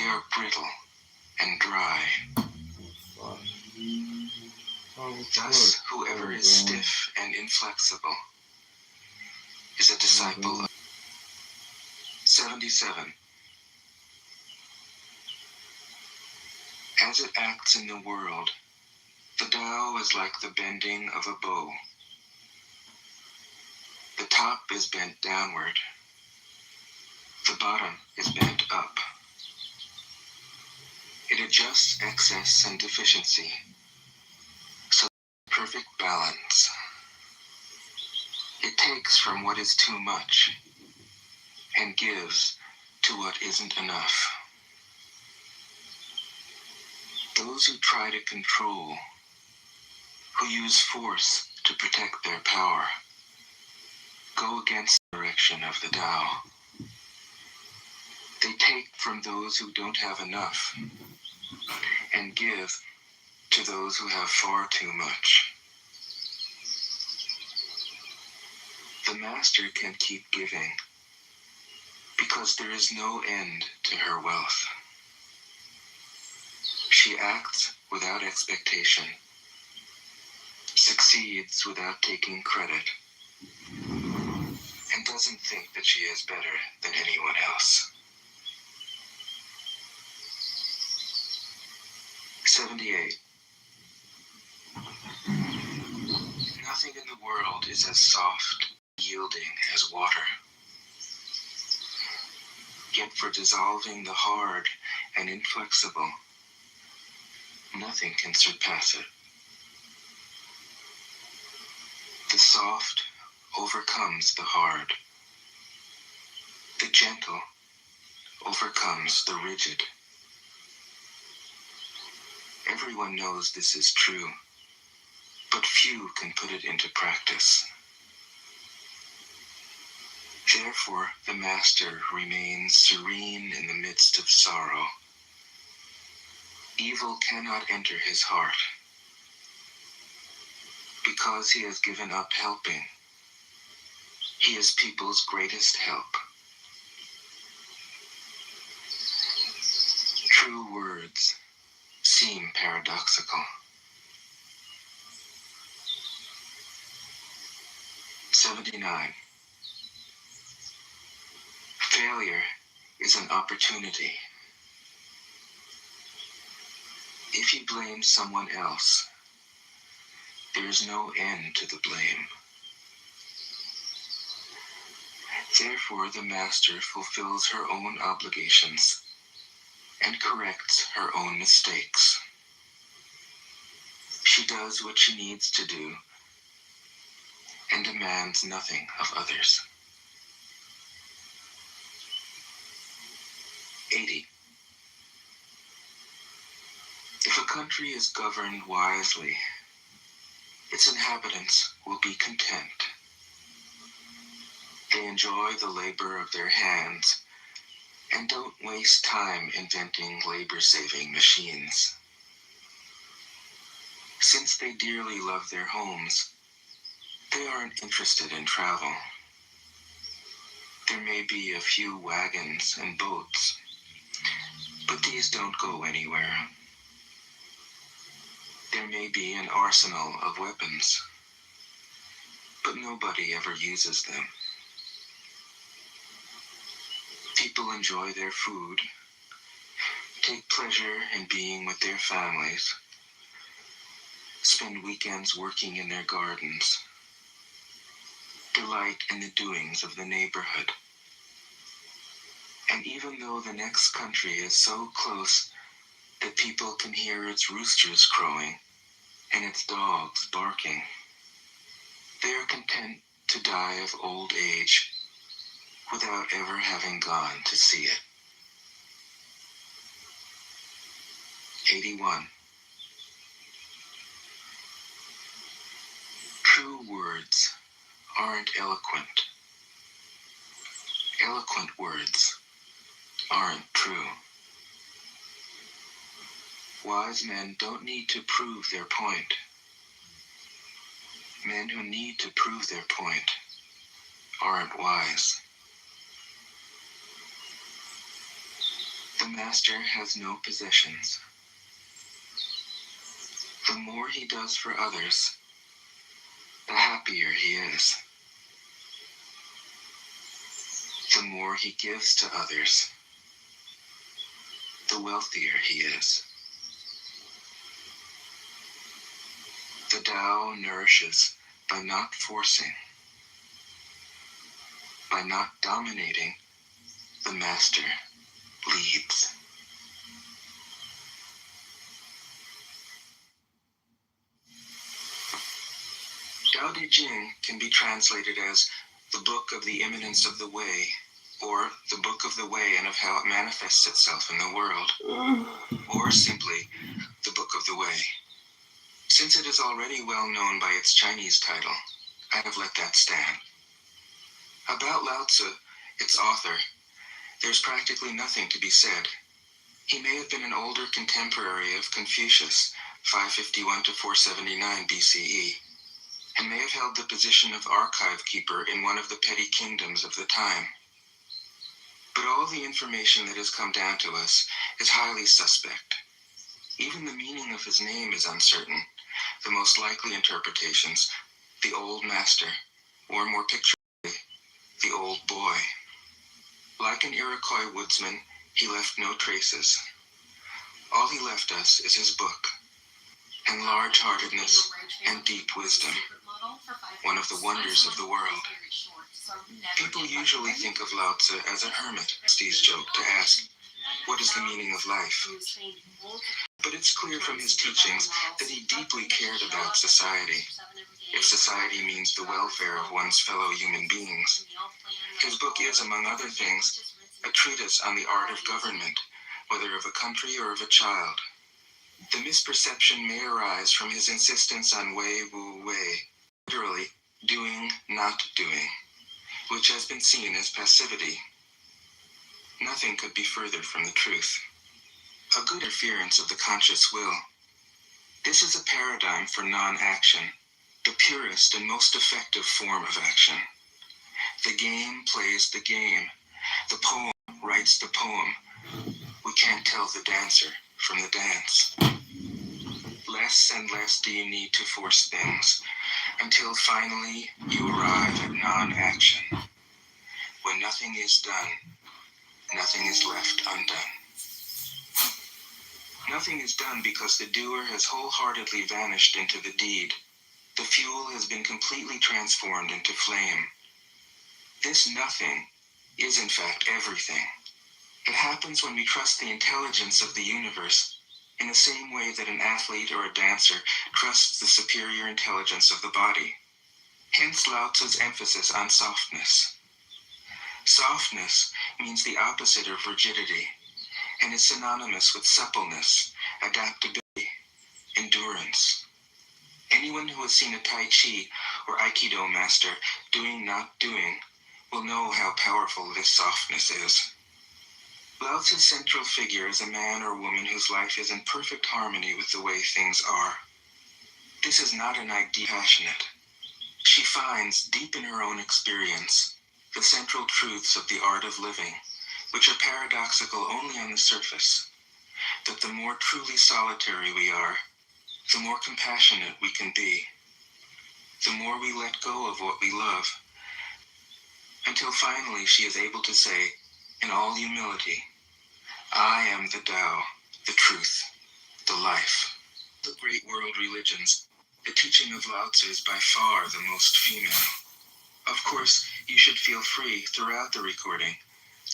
are brittle and dry. Thus, whoever is stiff and inflexible is a disciple of 77. As it acts in the world, the Tao is like the bending of a bow. The top is bent downward. The bottom is bent up. It adjusts excess and deficiency, so perfect balance. It takes from what is too much and gives to what isn't enough. Those who try to control, who use force to protect their power, go against the direction of the Tao. They take from those who don't have enough and give to those who have far too much. The master can keep giving because there is no end to her wealth. She acts without expectation, succeeds without taking credit, and doesn't think that she is better than anyone else. 78. Nothing in the world is as soft, yielding as water. Yet for dissolving the hard and inflexible, nothing can surpass it. The soft overcomes the hard. The gentle overcomes the rigid. Everyone knows this is true, but few can put it into practice. Therefore, the master remains serene in the midst of sorrow. Evil cannot enter his heart, because he has given up helping. He is people's greatest help. True words seem paradoxical. 79. Failure is an opportunity. If you blame someone else, there is no end to the blame. Therefore, the master fulfills her own obligations and corrects her own mistakes. She does what she needs to do and demands nothing of others. 80. If a country is governed wisely, its inhabitants will be content. They enjoy the labor of their hands and don't waste time inventing labor-saving machines. Since they dearly love their homes, they aren't interested in travel. There may be a few wagons and boats, but these don't go anywhere. There may be an arsenal of weapons, but nobody ever uses them. People enjoy their food, take pleasure in being with their families, spend weekends working in their gardens, delight in the doings of the neighborhood. And even though the next country is so close that people can hear its roosters crowing and its dogs barking, they are content to die of old age without ever having gone to see it. 81. True words aren't eloquent. Eloquent words aren't true. Wise men don't need to prove their point. Men who need to prove their point aren't wise. The master has no possessions. The more he does for others, the happier he is. The more he gives to others, the wealthier he is. The Tao nourishes by not forcing, by not dominating. The master leads. Tao Te Ching can be translated as the book of the immanence of the way, or the book of the way and of how it manifests itself in the world, or simply the book of the way. Since it is already well known by its Chinese title, I have let that stand. About Lao Tzu, its author, there's practically nothing to be said. He may have been an older contemporary of Confucius, 551 to 479 BCE, and may have held the position of archive keeper in one of the petty kingdoms of the time. But all the information that has come down to us is highly suspect. Even the meaning of his name is uncertain. The most likely interpretations, the old master, or more picturesquely, the old boy. Like an Iroquois woodsman, he left no traces. All he left us is his book, and large-heartedness and deep wisdom, one of the wonders of the world. People usually think of Lao Tzu as a hermit, Steve's joke to ask, what is the meaning of life? But it's clear from his teachings that he deeply cared about society, if society means the welfare of one's fellow human beings. His book is, among other things, a treatise on the art of government, whether of a country or of a child. The misperception may arise from his insistence on wei wu wei, literally, doing, not doing, which has been seen as passivity. Nothing could be further from the truth. A good interference of the conscious will. This is a paradigm for non-action, the purest and most effective form of action. The game plays the game. The poem writes the poem. We can't tell the dancer from the dance. Less and less do you need to force things, until finally you arrive at non-action. When nothing is done, nothing is left undone. Nothing is done because the doer has wholeheartedly vanished into the deed. The fuel has been completely transformed into flame. This nothing is in fact everything. It happens when we trust the intelligence of the universe in the same way that an athlete or a dancer trusts the superior intelligence of the body. Hence Lao Tzu's emphasis on softness. Softness means the opposite of rigidity, and is synonymous with suppleness, adaptability, endurance. Anyone who has seen a Tai Chi or Aikido master doing not doing will know how powerful this softness is. Lao Tzu's central figure is a man or woman whose life is in perfect harmony with the way things are. This is not an idea passionate. She finds, deep in her own experience, the central truths of the art of living, which are paradoxical only on the surface, that the more truly solitary we are, the more compassionate we can be, the more we let go of what we love, until finally she is able to say, in all humility, I am the Tao, the truth, the life. The great world religions, the teaching of Lao Tzu is by far the most female. Of course, you should feel free throughout the recording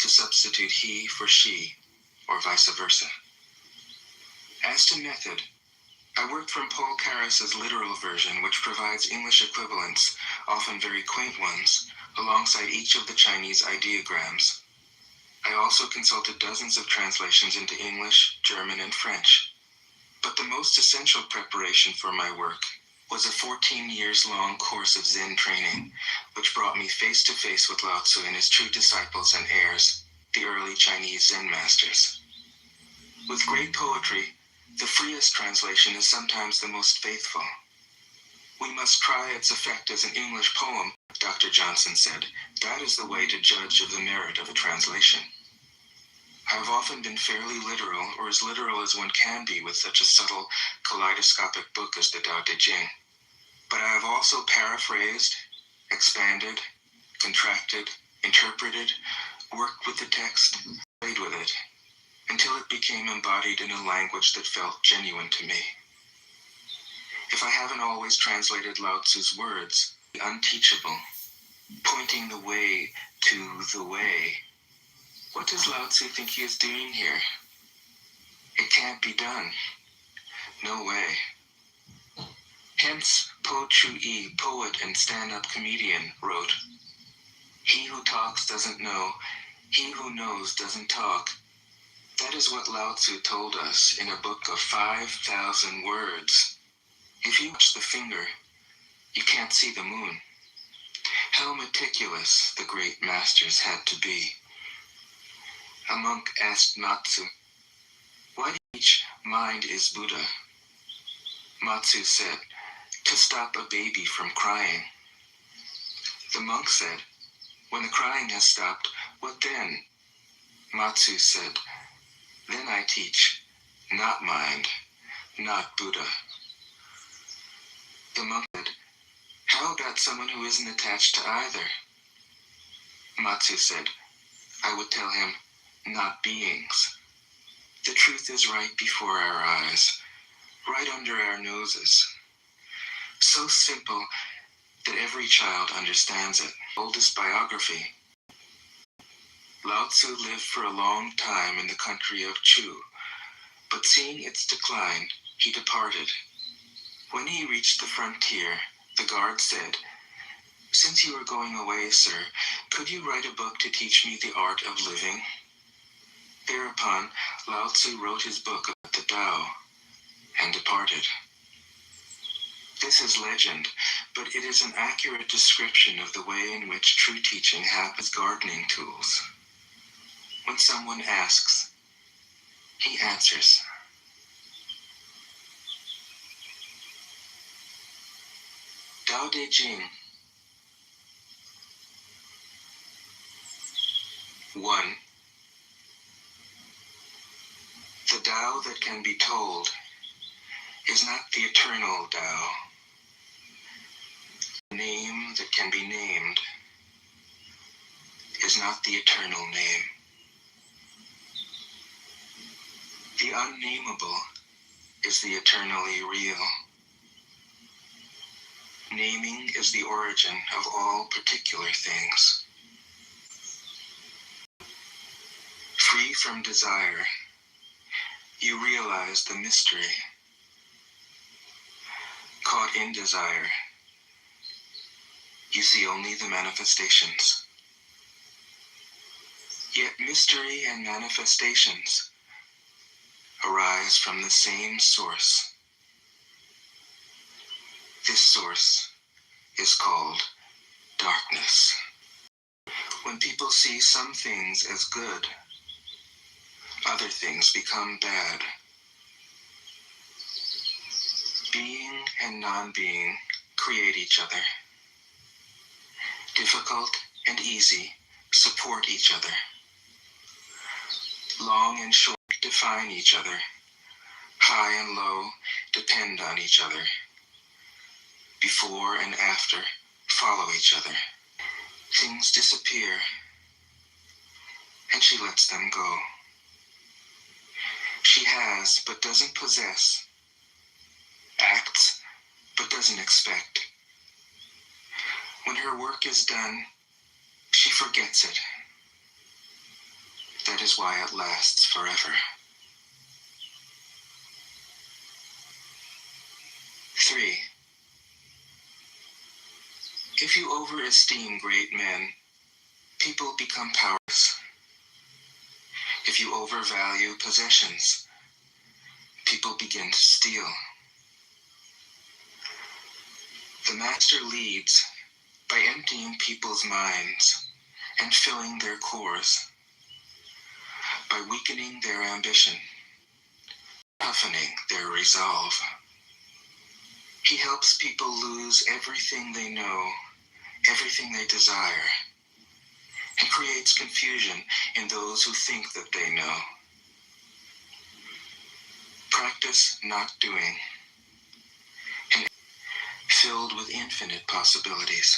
to substitute he for she, or vice versa. As to method, I worked from Paul Carus's literal version, which provides English equivalents, often very quaint ones, alongside each of the Chinese ideograms. I also consulted dozens of translations into English, German, and French. But the most essential preparation for my work was a 14 years long course of Zen training, which brought me face to face with Lao Tzu and his true disciples and heirs, the early Chinese Zen masters. With great poetry, the freest translation is sometimes the most faithful. We must try its effect as an English poem, Dr. Johnson said. That is the way to judge of the merit of a translation. How I've often been fairly literal, or as literal as one can be with such a subtle, kaleidoscopic book as the Tao Te Ching. But I have also paraphrased, expanded, contracted, interpreted, worked with the text, played with it, until it became embodied in a language that felt genuine to me. If I haven't always translated Lao Tzu's words, the unteachable, pointing the way to the way, what does Lao Tzu think he is doing here? It can't be done. No way. Hence, Po Chu-yi, poet and stand-up comedian, wrote, "He who talks doesn't know, he who knows doesn't talk." That is what Lao Tzu told us in a book of 5,000 words. If you watch the finger, you can't see the moon. How meticulous the great masters had to be. A monk asked Matsu, "Why do you teach mind is Buddha?" Matsu said, "To stop a baby from crying." The monk said, "When the crying has stopped, what then?" Matsu said, "Then I teach, not mind, not Buddha." The monk said, "How about someone who isn't attached to either?" Matsu said, "I would tell him, not beings. The truth is right before our eyes, right under our noses. So simple that every child understands it." Oldest biography. Lao Tzu lived for a long time in the country of Chu, but seeing its decline, he departed. When he reached the frontier, the guard said, "Since you are going away, sir, could you write a book to teach me the art of living?" Thereupon, Lao Tzu wrote his book about the Tao and departed. This is legend, but it is an accurate description of the way in which true teaching happens. Gardening tools. When someone asks, he answers. Tao Te Ching. 1. The Tao that can be told is not the eternal Tao. The name that can be named is not the eternal name. The unnameable is the eternally real. Naming is the origin of all particular things. Free from desire, you realize the mystery. Caught in desire, you see only the manifestations. Yet mystery and manifestations arise from the same source. This source is called darkness. When people see some things as good, other things become bad. Being and non-being create each other. Difficult and easy support each other. Long and short define each other. High and low depend on each other. Before and after follow each other. Things disappear, and she lets them go. She has but doesn't possess, acts but doesn't expect. When her work is done, she forgets it. That is why it lasts forever. 3. If you overesteem great men, people become powerless. If you overvalue possessions, people begin to steal. The master leads by emptying people's minds and filling their cores, by weakening their ambition, toughening their resolve. He helps people lose everything they know, everything they desire, and creates confusion in those who think that they know. Practice not doing, and filled with infinite possibilities.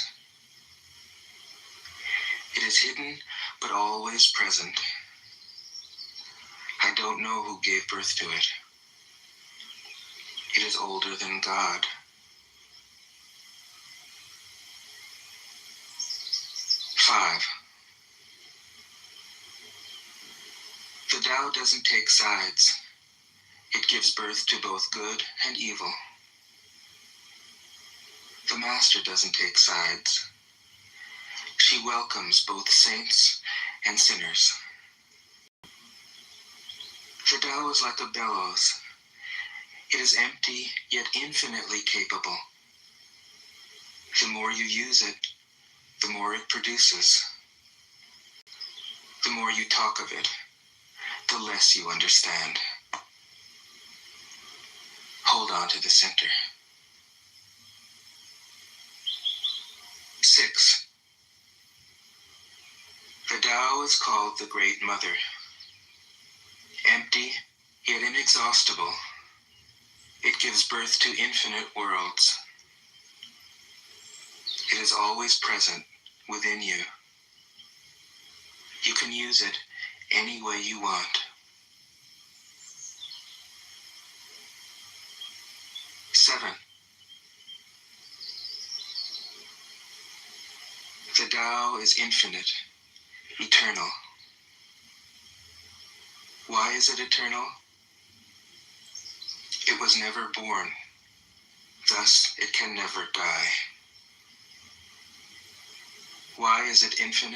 It is hidden, but always present. I don't know who gave birth to it. It is older than God. 5. The Tao doesn't take sides. It gives birth to both good and evil. The Master doesn't take sides. She welcomes both saints and sinners. The Tao is like a bellows. It is empty, yet infinitely capable. The more you use it, the more it produces. The more you talk of it, the less you understand. Hold on to the center. 6. The Tao is called the Great Mother. Empty, yet inexhaustible, it gives birth to infinite worlds. It is always present within you. You can use it any way you want. 7. The Tao is infinite, eternal. Why is it eternal? It was never born, thus it can never die. Why is it infinite?